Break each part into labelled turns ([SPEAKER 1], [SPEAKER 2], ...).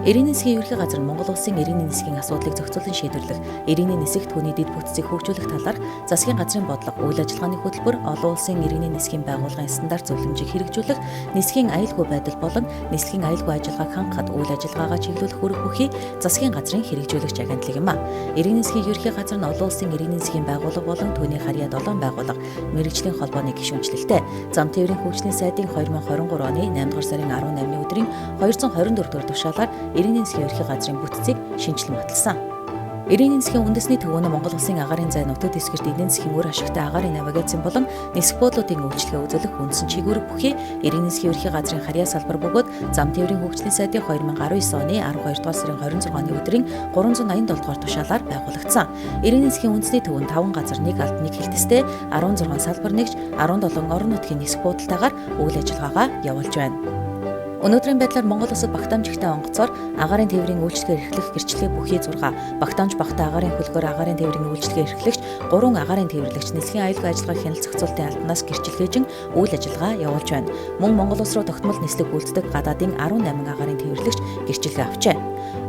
[SPEAKER 1] Ирээний засгийн ерөнхий газар нь Монгол улсын ирээний засгийн асуудлыг зохицуулан шийдвэрлэх, ирээний нисэх түүний дэд бүтцийг хөгжүүлэх талаар засгийн газрын бодлого, үйл ажиллагааны хөтөлбөр, олон улсын ирээний нисхийн байгууллагын стандарт зөвлөмжийг хэрэгжүүлэх, нисхийн аюулгүй байдал болон нислэгийн аюулгүй ажиллагааг хангахад үйл ажиллагаагаа чиглүүлэх үүрэг бүхий засгийн газрын хэрэгжүүлэгч агентлаг юм а. Ирээний засгийн ерөнхий газар нь олон улсын ирээний засгийн байгууллага болон түүний харьяа 7 байгууллага, мэргэжлийн холбооны гишүүнчлэлтэй зам тээврийн хөгжлийн сайдын 2023 оны 8 дугаар сарын 18-ны өдрийн 224 дугаар тушаалаар ирээний засгийн ерөнхий газрын бүтцийг шинжилэн баталсан. Ирээний засгийн үндэсний төвөөн Монгол улсын агаарын зай нутаг дэвсгэрт эдийн засгийн үр ашигтай агаарын навигацийн болон нисэх буудлуудын үйлчлэгээ үзүүлэх үндсэн чиглэлүүд бүхий ирээний засгийн ерөнхий газрын харьяа салбар бөгөөд зам тээврийн хөгжлийн сайдын 2019 оны 12 дугаар сарын 26-ны өдрийн 387 дугаар тушаалаар байгуулагдсан. Ирээний засгийн үндэсний төвөнд 5 газар, 1 алд, 1 хэлтстэй 16 салбар нэгж 17 орон нутгийн нисэх буудлуудаагаар үйл ажиллагаагаа явуулж байна. Өнөөдрийн байдлаар Монгол улсад багтаамжигтай онгоцоор агаарын тээврийн үйлчлэгээ эрхлэх гэрчлэгээ бүхий 6, багтаамж багтаа агаарын хөлгөөр агаарын тээврийн үйлчлэгээ эрхлэгч 3 агаарын тээвэрлэгч нислэгийн аюулгүй ажиллагааг хяналт зохицуулалтын албанаас гэрчлэгээжин үйл ажиллагаа явуулж байна. Мөн Монгол улс руу тогтмол нислэг үйлддэг гадаадын 18 агаарын тээвэрлэгч гэрчлэгээ авчээ.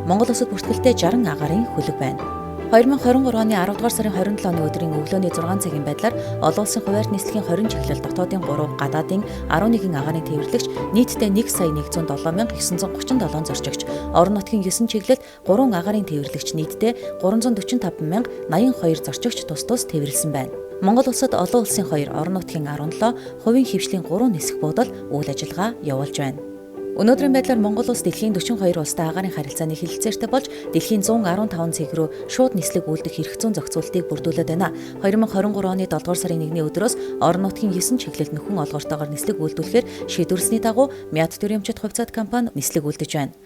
[SPEAKER 1] Монгол улсад бүртгэлтэй 60 агаарын хөлөг байна. 2023 оны 10 дугаар сарын 27-ны өдрийн өглөөний 6 цагийн байдлаар олон улсын хуваарь нислэгийн 20 чиглэл дотоодын 3, гадаадын 11 агаарын тээвэрлэгч нийтдээ 1,107,937 зорчигч, орон нутгийн 9 чиглэлд 3 агаарын тээвэрлэгч нийтдээ 345,082 зорчигч тус тээвэрлсэн байна. Монгол улсад олон улсын 2, орон нутгийн 17, хувийн хвшлийн 3 нисэх буудал үйл ажиллагаа явуулж байна. Өнөөдрийн байдлаар Монгол улс дэлхийн 42 улстай агаарын харилцааны хэлэлцээртэй болж дэлхийн 115 цэг рүү шууд нислэг үйлдэх эрх зүйн зохицуултыг бүрдүүлээд байна. 2023 оны 7 дугаар сарын 1-ний өдрөөс орон нутгийн 9 чиглэлд нөхөн олгортойгоор нислэг үйлдвэрлэхээр шийдвэрлсэний дагуу Мяд Төрөмчөд хувьцаат компани нислэг үйлдэж байна.